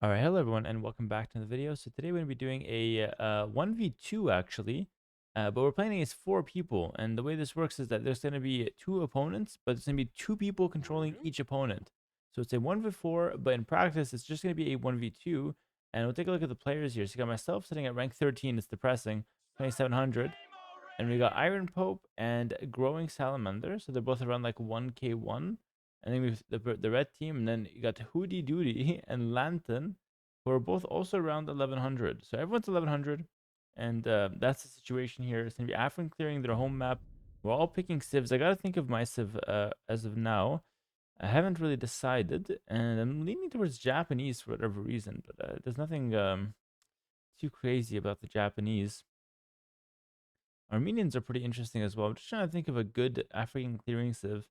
All right, hello everyone, and welcome back to the video. So today we're going to be doing a 1v2 actually, but we're playing against 4 people. And the way this works is that there's going to be 2 opponents, but there's going to be 2 people controlling each opponent. So it's a 1v4, but in practice it's just going to be a 1v2. And we'll take a look at the players here. So you got myself sitting at rank 13, it's depressing, 2700. And we got Iron Pope and Growing Salamander. So they're both around like 1k1. And then we've the red team, and then you got Hoodie Doody and Lantern, who are both also around 1100. So everyone's 1100, and that's the situation here. It's gonna be Afrin clearing their home map. We're all picking civs. I gotta think of my civ as of now. I haven't really decided, and I'm leaning towards Japanese for whatever reason. But there's nothing too crazy about the Japanese. Armenians are pretty interesting as well. I'm just trying to think of a good African clearing civ.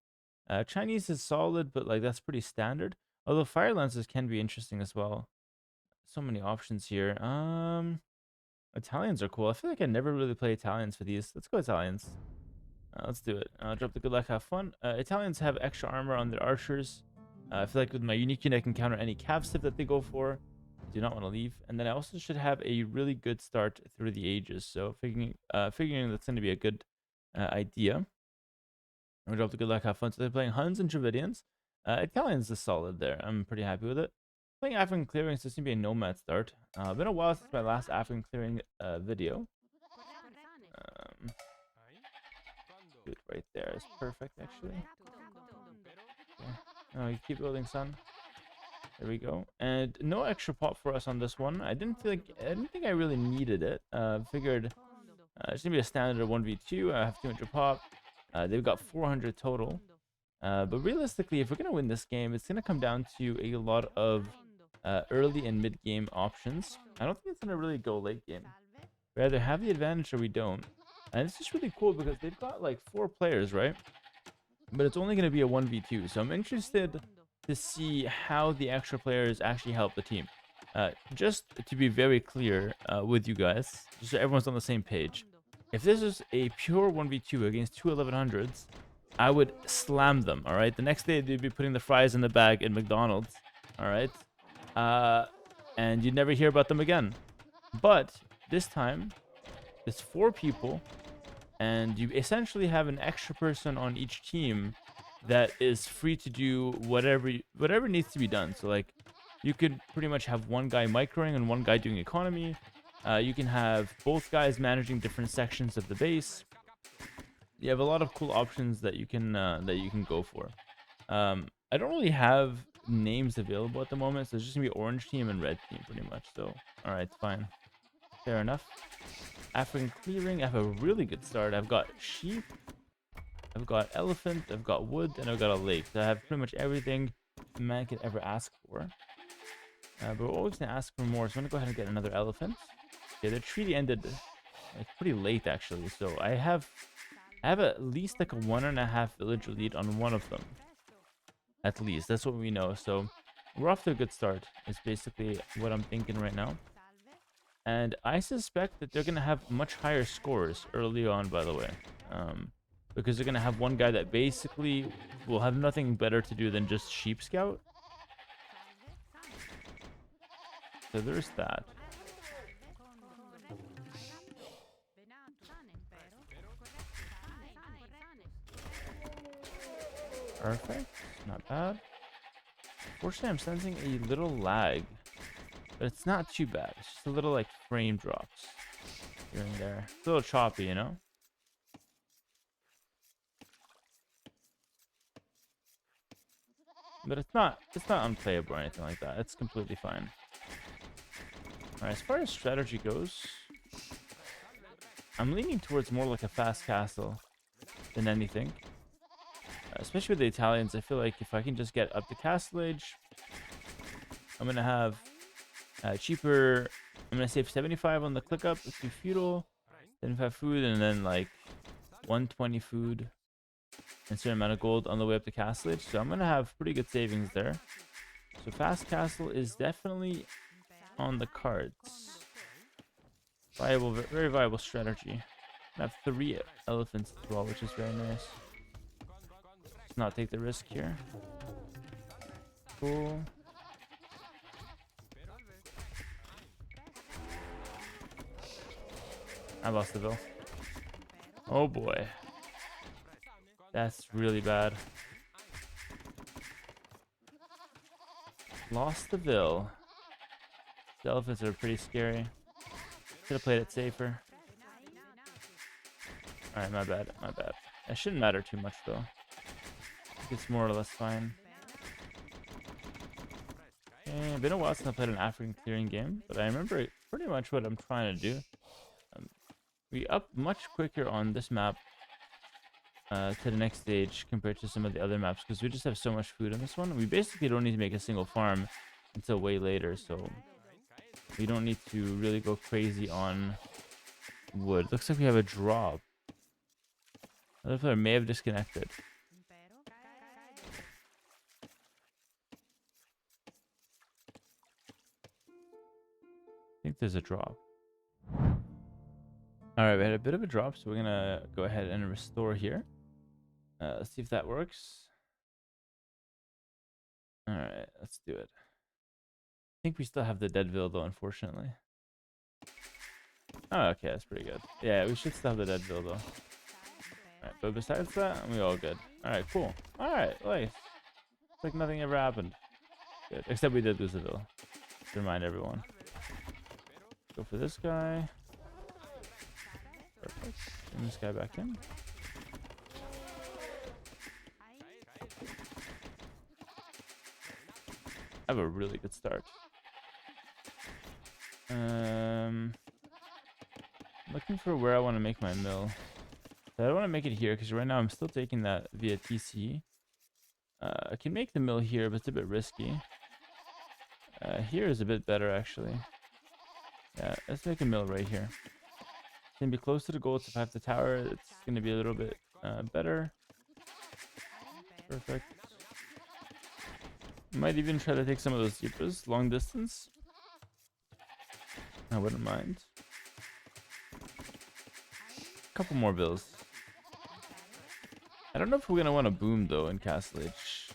Chinese is solid, but like that's pretty standard. Although fire lances can be interesting as well. So many options here. Italians are cool. I feel like I never really play Italians for these. Let's go Italians. Let's do it. Drop the good luck, have fun. Italians have extra armor on their archers. I feel like with my unique unit, I can counter any cav civ that they go for. Do not want to leave. And then I also should have a really good start through the ages. So figuring that's going to be a good idea. We drop the good luck, have fun. So they're playing Huns and Dravidians. Italians is solid there. I'm pretty happy with it. Playing African clearing, so this is going to be a Nomad start. Been a while since my last African clearing video. Do it right there. It's perfect, actually. Okay. Oh, you keep building, son. There we go. And no extra pop for us on this one. I didn't think I really needed it. Figured it's gonna be a standard 1v2. I have 200 pop. They've got 400 total. But realistically, if we're gonna win this game, it's gonna come down to a lot of early and mid game options. I don't think it's gonna really go late game. We either have the advantage or we don't. And it's just really cool because they've got like 4 players, right? But it's only gonna be a 1v2. So I'm interested to see how the extra players actually help the team. Just to be very clear with you guys, just so everyone's on the same page. If this is a pure 1v2 against 2 1100s, I would slam them, all right? The next day, they'd be putting the fries in the bag in McDonald's, all right? And you'd never hear about them again. But this time, it's 4 people, and you essentially have an extra person on each team that is free to do whatever needs to be done. So like, you could pretty much have one guy microing and one guy doing economy. You can have both guys managing different sections of the base. You have a lot of cool options that you can go for. I don't really have names available at the moment, so it's just gonna be orange team and red team pretty much. So all right, fine, fair enough. African clearing, I have a really good start. I've got sheep, I've got elephant, I've got wood, and I've got a lake. So I have pretty much everything man could ever ask for. But we're always gonna ask for more, so I'm gonna go ahead and get another elephant. Okay, the treaty ended like pretty late actually, so I have at least like a 1.5 villager lead on one of them. At least that's what we know. So we're off to a good start. Is basically what I'm thinking right now. And I suspect that they're gonna have much higher scores early on, by the way, because they're gonna have one guy that basically will have nothing better to do than just sheep scout. So there's that. Perfect. Not bad. Fortunately, I'm sensing a little lag, but it's not too bad. It's just a little like frame drops here and there. It's a little choppy, you know? But it's not unplayable or anything like that. It's completely fine. Alright, as far as strategy goes, I'm leaning towards more like a fast castle than anything. Especially with the Italians, I feel like if I can just get up to castle age, I'm gonna have cheaper. I'm gonna save 75 on the click up to feudal, 75 food, and then like 120 food and a certain amount of gold on the way up to castle age. So I'm gonna have pretty good savings there. So fast castle is definitely on the cards. Viable, very viable strategy. I have 3 elephants as well, which is very nice. Let's not take the risk here. Cool. I lost the Ville. Oh boy. That's really bad. Lost the Ville. The elephants are pretty scary. Should have played it safer. Alright, my bad. My bad. It shouldn't matter too much though. It's more or less fine. Okay, been a while since I played an African clearing game, but I remember pretty much what I'm trying to do. We up much quicker on this map to the next stage compared to some of the other maps because we just have so much food on this one. We basically don't need to make a single farm until way later, so we don't need to really go crazy on wood. Looks like we have a drop. Another player may have disconnected. I think there's a drop. Alright, we had a bit of a drop, so we're gonna go ahead and restore here. Let's see if that works. Alright, let's do it. I think we still have the dead Ville though, unfortunately. Oh, okay, that's pretty good. Yeah, we should still have the dead Ville though. Alright, but besides that, we all good. Alright, cool. Alright, nice. It's like nothing ever happened. Good. Except we did lose the Ville. To remind everyone. Go for this guy. Perfect. Bring this guy back in. I have a really good start. Looking for where I want to make my mill. I don't want to make it here because right now I'm still taking that via TC. I can make the mill here, but it's a bit risky. Here is a bit better actually. Yeah, let's make a mill right here. It's gonna be close to the goal. So if I have the tower, it's gonna be a little bit better. Perfect. Might even try to take some of those zebras long distance. I wouldn't mind. A couple more bills. I don't know if we're gonna want to boom though in Castle Age.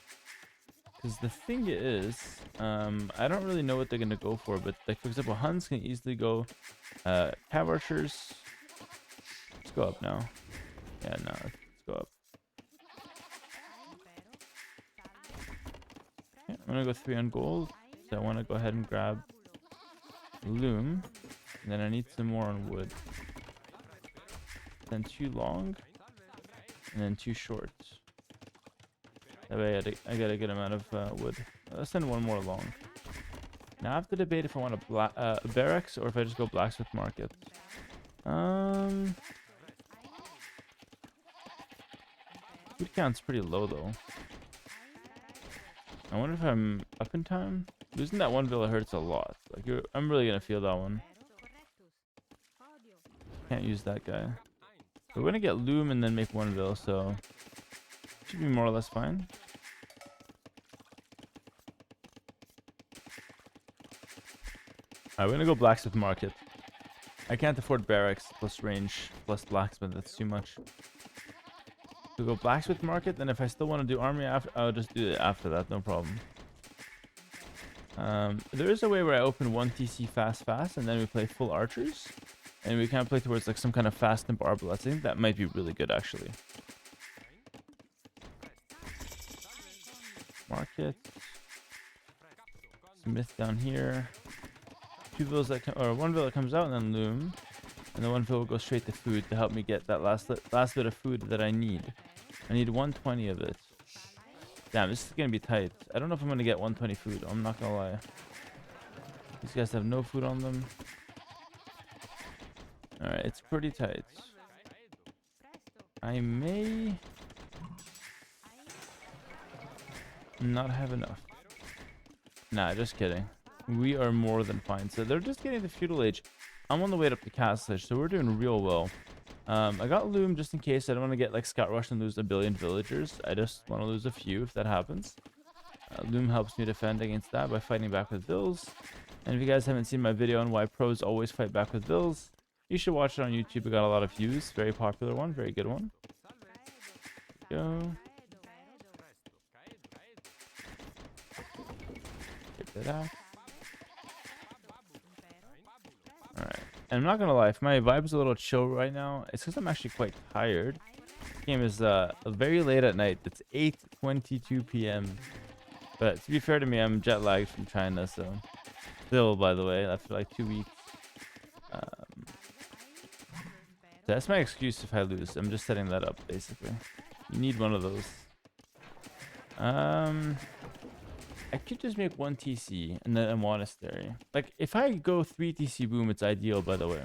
Because the thing is, I don't really know what they're gonna go for, but like for example, Huns can easily go cav archers. Let's go up now. Yeah, no, let's go up. Okay, I'm gonna go 3 on gold. So I want to go ahead and grab loom, and then I need some more on wood. Then 2 long, and then 2 short. That way I got a good amount of wood. Let's send 1 more long. Now I have to debate if I want a barracks or if I just go blacksmith market. Food count's pretty low though. I wonder if I'm up in time. Losing that 1 villa hurts a lot. Like I'm really gonna feel that one. Can't use that guy. We're gonna get loom and then make 1 villa, so should be more or less fine. Alright, we're gonna go blacksmith market. I can't afford barracks plus range plus blacksmith. That's too much. So go blacksmith market. Then if I still want to do army after, I'll just do it after that. No problem. There is a way where I open 1 TC fast, and then we play full archers, and we kind of play towards like some kind of fast and arbalest. I think that might be really good actually. Market. Smith down here. 2 villas that come, or 1 villa that comes out, and then loom, and the 1 villa will go straight to food to help me get that last bit of food that I need. I need 120 of it. Damn, this is gonna be tight. I don't know if I'm gonna get 120 food. I'm not gonna lie. These guys have no food on them. All right, it's pretty tight. I may not have enough. Nah, just kidding. We are more than fine. So they're just getting the feudal age. I'm on the way up to Castle Age, so we're doing real well. I got loom just in case. I don't want to get like Scout Rush and lose a billion villagers. I just want to lose a few if that happens. Loom helps me defend against that by fighting back with vills. And if you guys haven't seen my video on why pros always fight back with vills, you should watch it on YouTube. It got a lot of views. Very popular one. Very good one. Go. Get that out. Alright. And I'm not gonna lie, if my vibe's a little chill right now, it's because I'm actually quite tired. This game is very late at night. It's 8:22 p.m. But to be fair to me, I'm jet lagged from China, so still, by the way, after like 2 weeks. Um, so that's my excuse if I lose. I'm just setting that up, basically. You need one of those. I could just make 1 TC and then a monastery. Like, if I go 3 TC boom, it's ideal, by the way.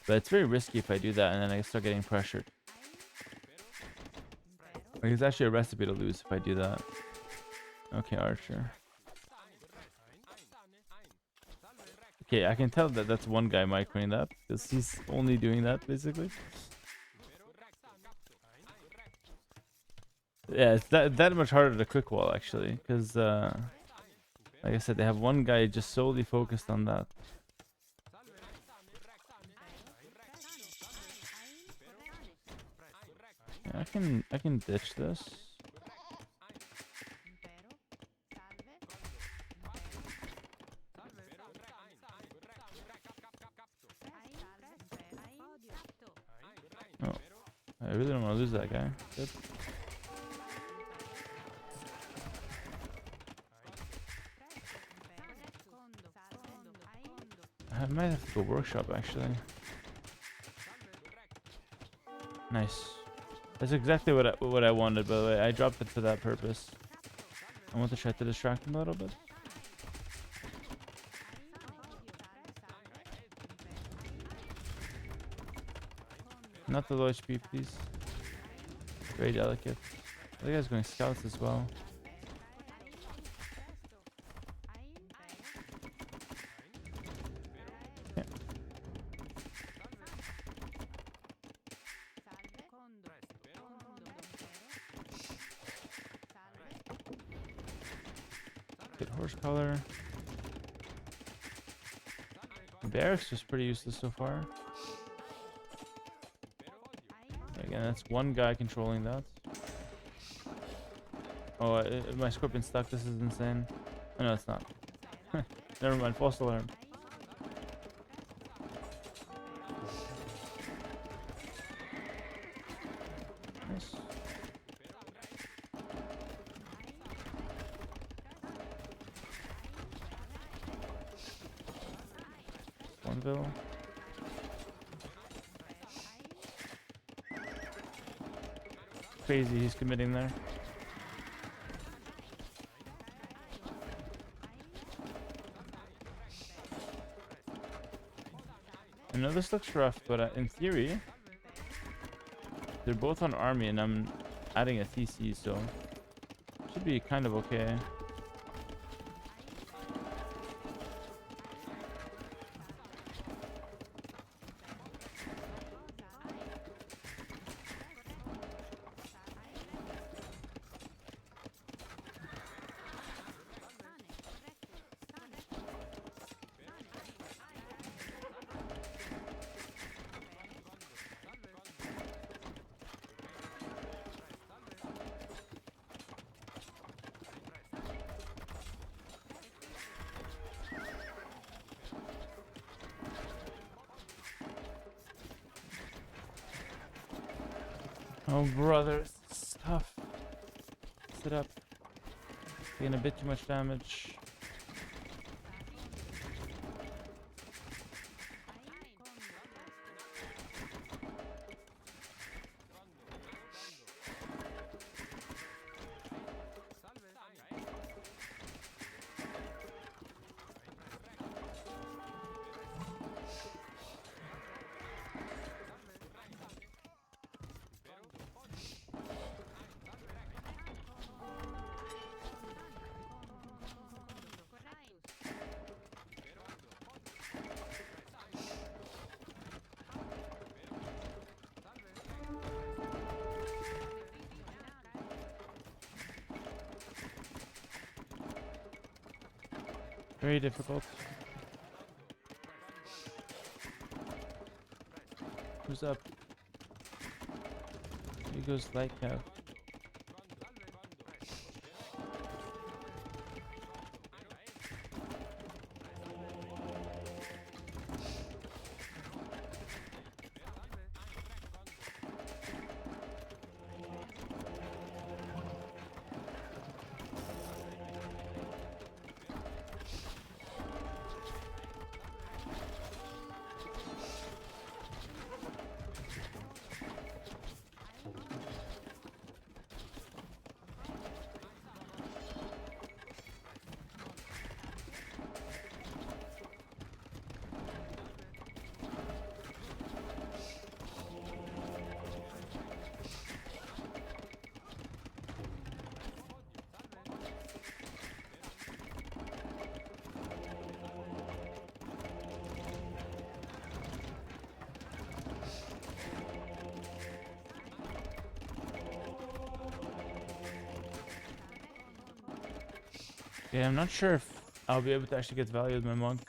But it's very risky if I do that and then I start getting pressured. Like, it's actually a recipe to lose if I do that. Okay, Archer. Okay, I can tell that that's one guy microing that because he's only doing that, basically. Yeah, it's that much harder to quick wall, actually, because like I said, they have one guy just solely focused on that. Yeah, I can ditch this. Oh, I really don't want to lose that guy. Good. I might have to go workshop, actually. Nice. That's exactly what I wanted, by the way. I dropped it for that purpose. I want to try to distract him a little bit. Not the low HP, please. Very delicate. The guy's going scouts as well. Okay. Good horse color. Barracks was pretty useless so far. Again, that's one guy controlling that. Oh, my scorpion's stuck. This is insane. Oh, no, it's not. Never mind. False alarm. Nice. Oneville. Crazy he's committing there. I know this looks rough, but in theory, they're both on army and I'm adding a TC, so should be kind of okay. Oh, brother, it's tough. Sit up. Taking a bit too much damage. Very difficult. Who's up? Here goes Light Cap. Yeah, I'm not sure if I'll be able to actually get value with my monk.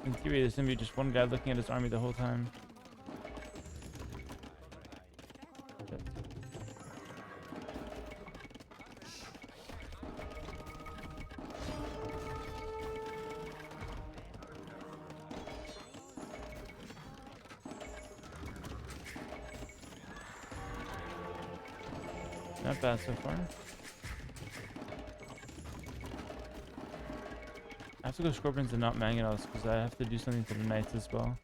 In theory, there's gonna be just one guy looking at his army the whole time. Not bad so far. I have to go scorpions and not mangonels because I have to do something to the knights as well.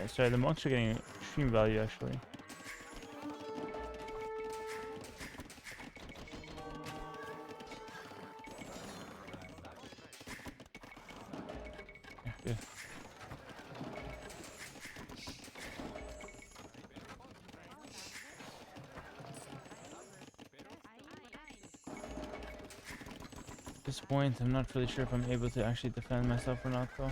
Sorry, the monks are getting extreme value actually. Yeah, good. At this point, I'm not really sure if I'm able to actually defend myself or not though.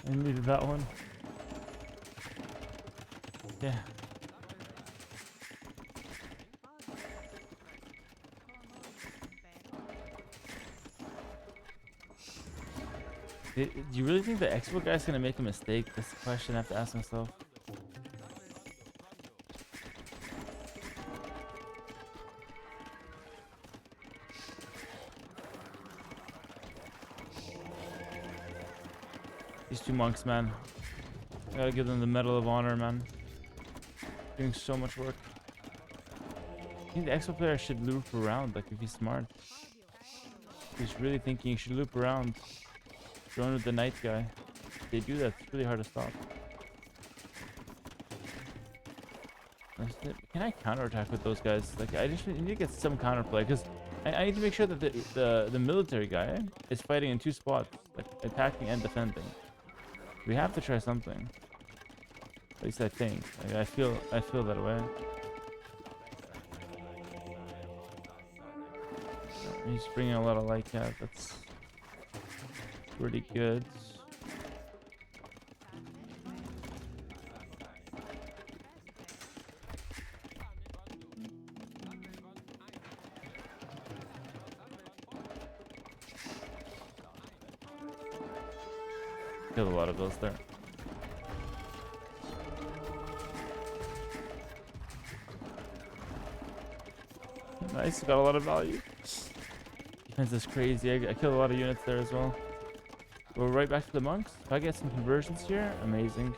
I needed that one. Yeah. Do you really think the Expo guy's gonna make a mistake? That's the question I have to ask myself. These two monks, man. I gotta give them the Medal of Honor, man. Doing so much work. I think the Expo player should loop around, like if he's smart. He's really thinking he should loop around. Drone with the knight guy. If they do that, it's really hard to stop. Can I counterattack with those guys? Like, I just need to get some counterplay because I need to make sure that the military guy is fighting in two spots, like attacking and defending. We have to try something. At least I think. Like, I feel that way. He's bringing a lot of light cat. That's pretty good. Killed a lot of those there. Nice, got a lot of value. Defense is crazy. I killed a lot of units there as well. We're right back to the monks. If I get some conversions here, amazing.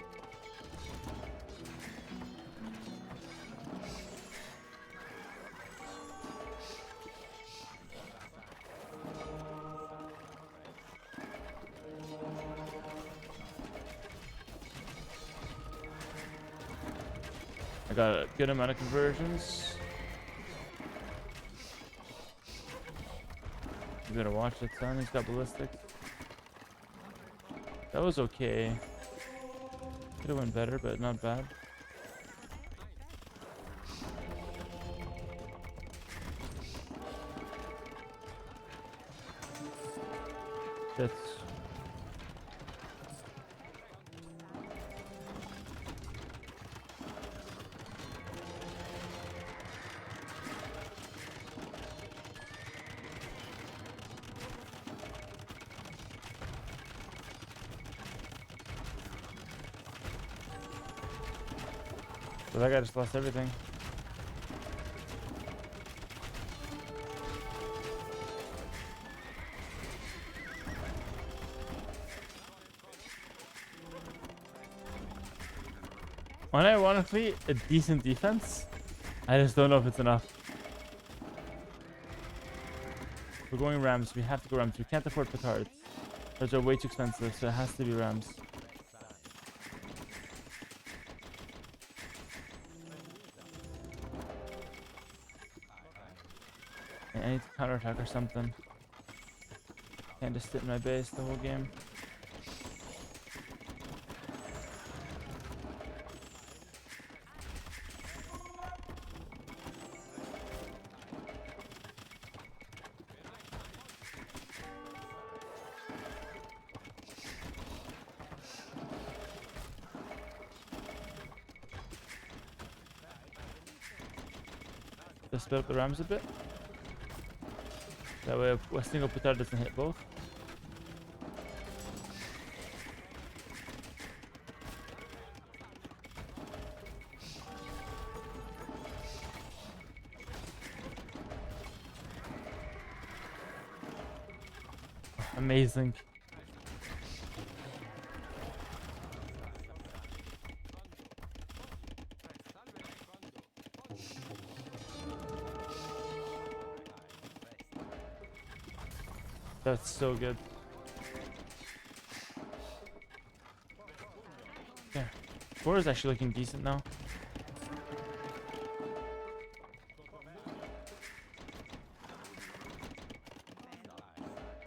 I got a good amount of conversions. You better watch that son. He's got ballistics. That was okay. Could have went better, but not bad. That's so that guy just lost everything. Unironically, a decent defense. I just don't know if it's enough. We're going Rams. We have to go Rams. We can't afford petards. Those are way too expensive, so it has to be Rams. I need to counterattack or something. Can't just sit in my base the whole game. Just split up the Rams a bit. That way a single petard doesn't hit both. Amazing. That's so good. Yeah. 4 is actually looking decent now.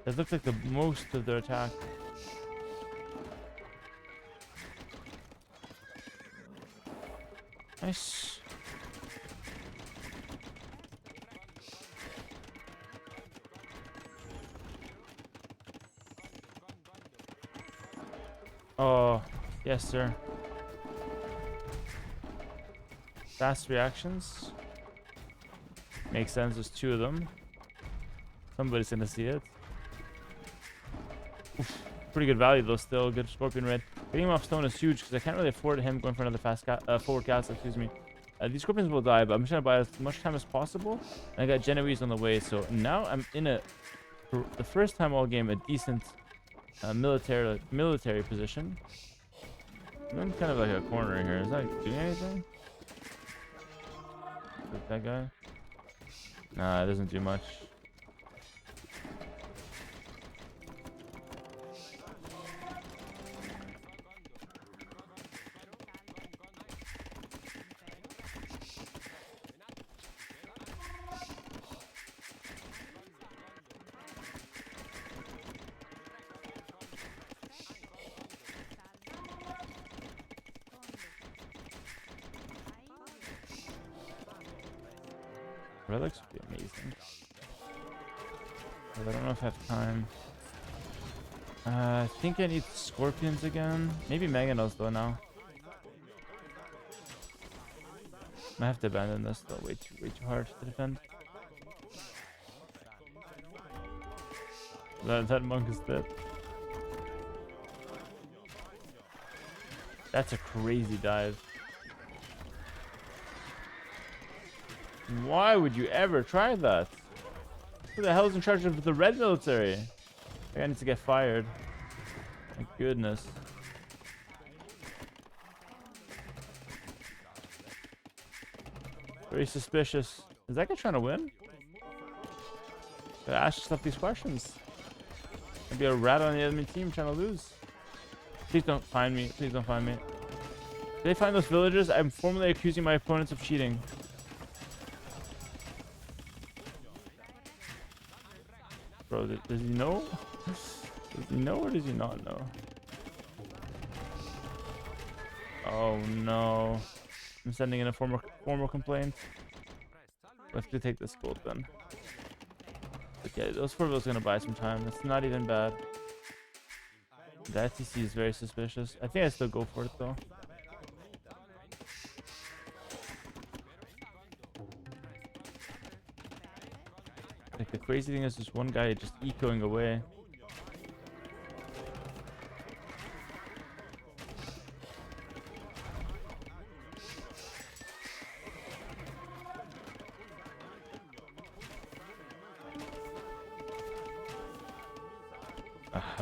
That looks like the most of their attack. Nice. Oh, yes, sir. Fast reactions. Makes sense. There's 2 of them. Somebody's gonna see it. Oof. Pretty good value though. Still good scorpion red. Getting him off stone is huge because I can't really afford him going for another fast forward castle. Excuse me. These scorpions will die, but I'm just gonna buy as much time as possible. And I got Genoese on the way, so now I'm in a, for the first time all game, a decent military position. I'm kind of like a corner here. Is that doing anything? Like that guy? Nah, it doesn't do much. Relics would be amazing. But I don't know if I have time. I think I need scorpions again. Maybe mangonels though now. I have to abandon this though. Way too hard to defend. That monk is dead. That's a crazy dive. Why would you ever try that? Who the hell is in charge of the red military? I think I need to get fired. My goodness. Very suspicious. Is that guy trying to win? Gotta ask yourself these questions. Maybe a rat on the enemy team trying to lose. Please don't find me. Please don't find me. If they find those villagers, I'm formally accusing my opponents of cheating. Bro, does he know? Does he know or does he not know? Oh no. I'm sending in a formal complaint. Let's go take this gold then. Okay, those 4 villas are gonna buy some time. That's not even bad. The ITC is very suspicious. I think I still go for it though. Like the crazy thing is this one guy just ecoing away.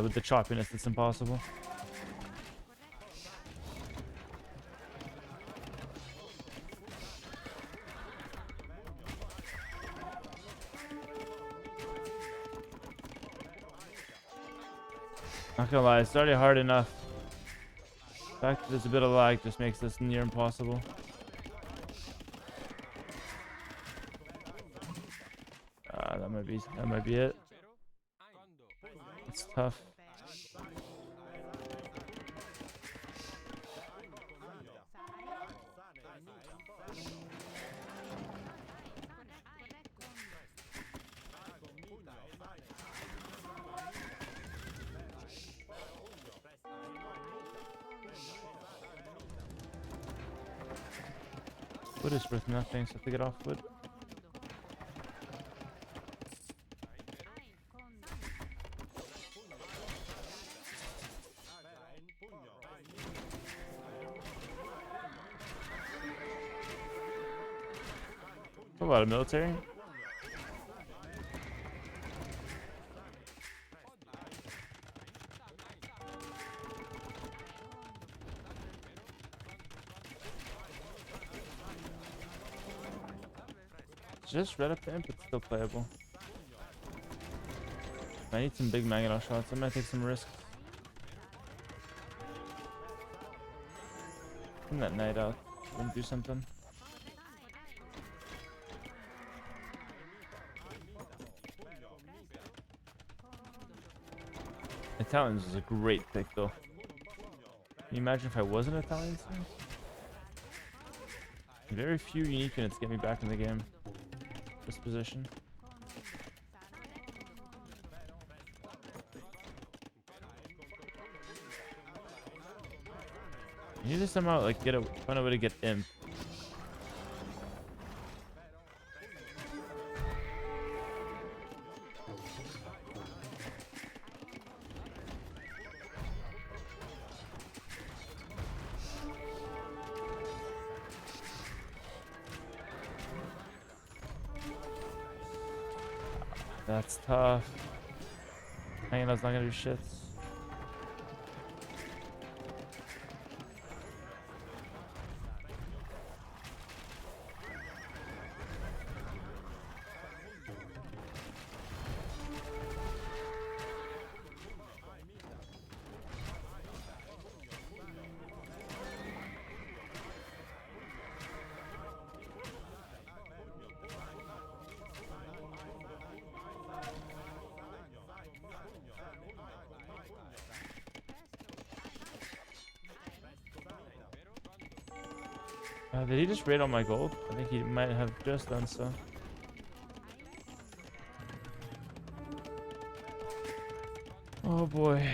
With the choppiness, it's impossible. Not gonna lie, it's already hard enough. The fact that there's a bit of lag just makes this near impossible. That might be it. It's tough. Wood is worth nothing, so I have to get off wood. A lot of military. Just red up the imp, it's still playable. I need some big mangonel shots. I might take some risks. Send that knight out. Gonna do something. Italians is a great pick though. Can you imagine if I wasn't Italian soon? Very few unique units get me back in the game. This position. You need to somehow like find a way to get imp. That's tough. Hanging out's not gonna do shit. Did he just raid all my gold? I think he might have just done so. Oh boy.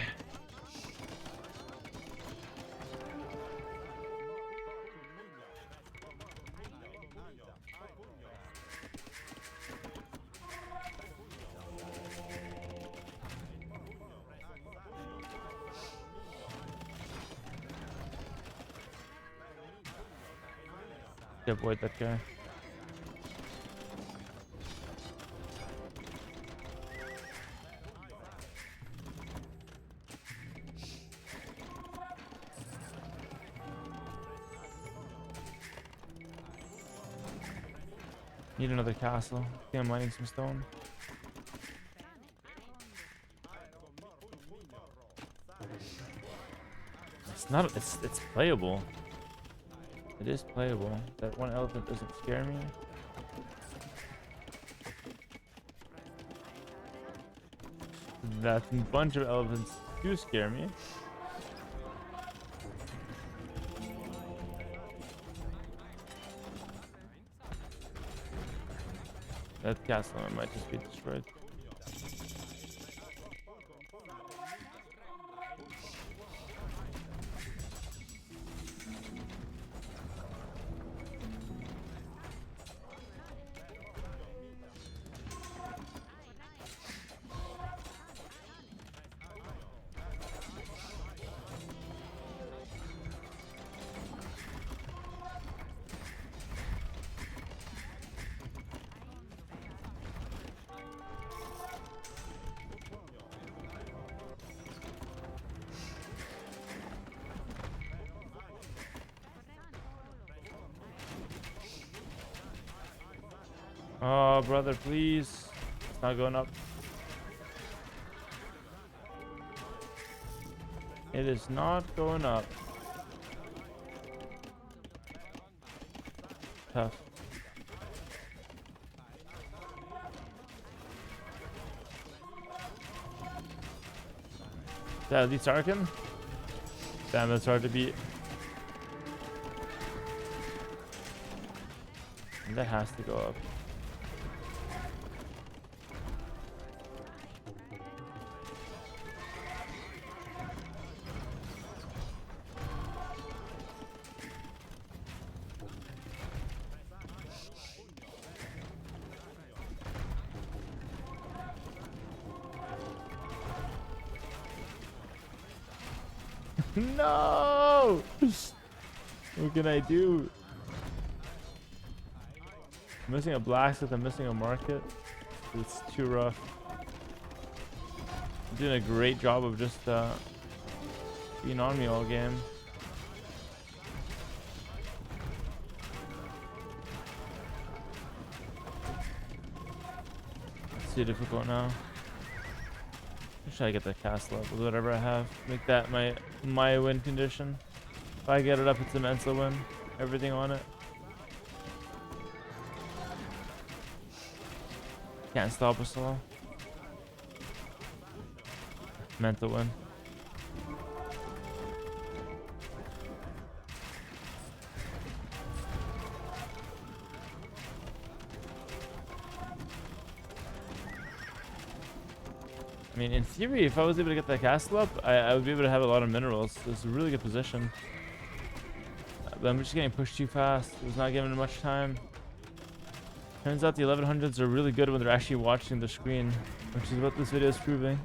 Avoid that guy. Need another castle. I think I'm mining some stone. It's not. It's playable. It is playable. That one elephant doesn't scare me. That bunch of elephants do scare me. That castle might just be destroyed. Oh, brother, please. It's not going up. It is not going up. Tough. Is that at least Arkin? Damn, that's hard to beat. And that has to go up. No! What can I do? I'm missing a blacksmith, I'm missing a market. It's too rough. I'm doing a great job of just being on me all game. It's too difficult now. Should I get the cast level with whatever I have? Make that my win condition. If I get it up, it's a Mensa win. Everything on it. Can't stop us all. Mental win. I mean, in theory, if I was able to get that castle up, I would be able to have a lot of minerals. It's a really good position. But I'm just getting pushed too fast. It's not giving it much time. Turns out the 1100s are really good when they're actually watching the screen, which is what this video is proving.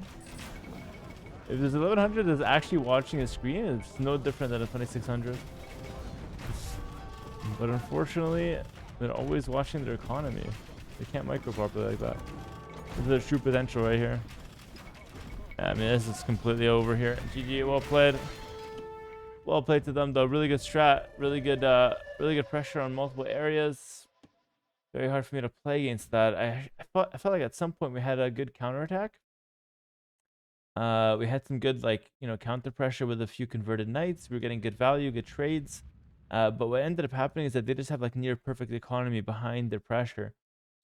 If there's 1100 that's actually watching a screen, it's no different than a 2600. But unfortunately, they're always watching their economy. They can't micro properly like that. This is their true potential right here. I mean, this is completely over here. GG, well played. Well played to them though. Really good strat. Really good pressure on multiple areas. Very hard for me to play against that. I felt like at some point we had a good counterattack. We had some good counter pressure with a few converted knights. We were getting good value, good trades. But what ended up happening is that they just have like near perfect economy behind their pressure.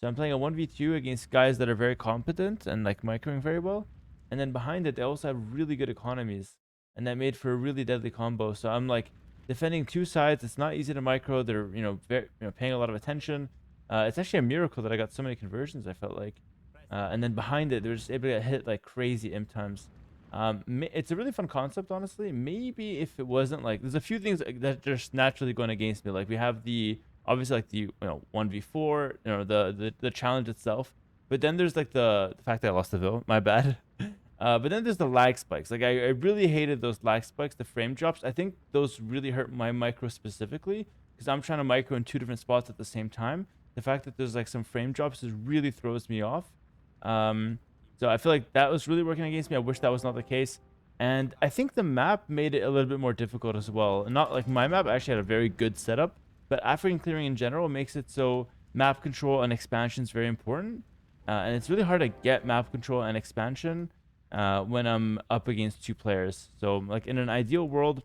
So I'm playing a 1v2 against guys that are very competent and like microing very well. And then behind it, they also have really good economies. And that made for a really deadly combo. So I'm like defending two sides. It's not easy to micro. They're, paying a lot of attention. It's actually a miracle that I got so many conversions, I felt like. And then behind it, they're just able to get hit like crazy imp times. It's a really fun concept, honestly. Maybe if it wasn't like, there's a few things that are just naturally going against me. Like we have obviously like the 1v4, the challenge itself. But then there's like the fact that I lost the Ville, my bad. But then there's the lag spikes. Like I really hated those lag spikes, the frame drops. I think those really hurt my micro specifically because I'm trying to micro in two different spots at the same time. The fact that there's like some frame drops just really throws me off. So I feel like that was really working against me. I wish that was not the case. And I think the map made it a little bit more difficult as well. And not like my map actually had a very good setup, but African clearing in general makes it so map control and expansion is very important. And it's really hard to get map control and expansion when I'm up against two players. So like in an ideal world,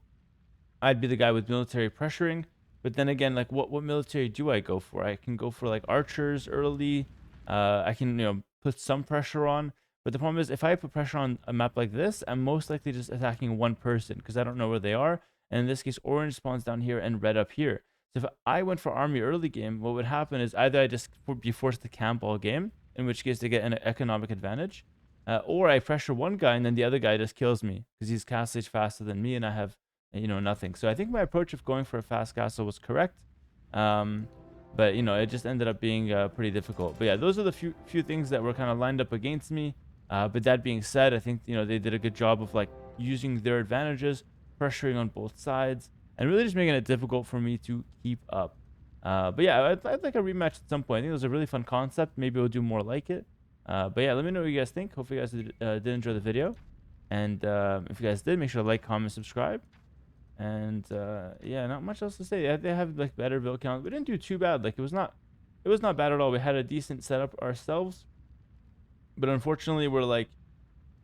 I'd be the guy with military pressuring. But then again, like what military do I go for? I can go for like archers early. I can, put some pressure on. But the problem is if I put pressure on a map like this, I'm most likely just attacking one person because I don't know where they are. And in this case, orange spawns down here and red up here. So if I went for army early game, what would happen is either I just be forced to camp all game, in which case they get an economic advantage, or I pressure one guy and then the other guy just kills me because he's castle stage faster than me and I have nothing. So I think my approach of going for a fast castle was correct, but it just ended up being pretty difficult. But yeah, those are the few things that were kind of lined up against me. But that being said, I think they did a good job of like using their advantages, pressuring on both sides, and really just making it difficult for me to keep up. But yeah, I'd like a rematch at some point. I think it was a really fun concept. Maybe we'll do more like it. But yeah, let me know what you guys think. Hopefully you guys did enjoy the video. And if you guys did, make sure to like, comment, subscribe. And yeah, not much else to say. They have like better build count. We didn't do too bad. Like it was not bad at all. We had a decent setup ourselves. But unfortunately, we're like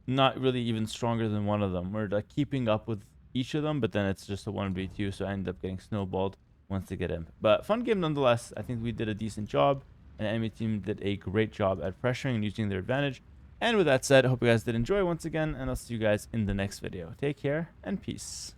not really even stronger than one of them. We're like keeping up with each of them, but then it's just a 1v2, so I end up getting snowballed once they get imp. But fun game nonetheless. I think we did a decent job, and the enemy team did a great job at pressuring and using their advantage. And with that said, I hope you guys did enjoy once again, and I'll see you guys in the next video. Take care, and peace.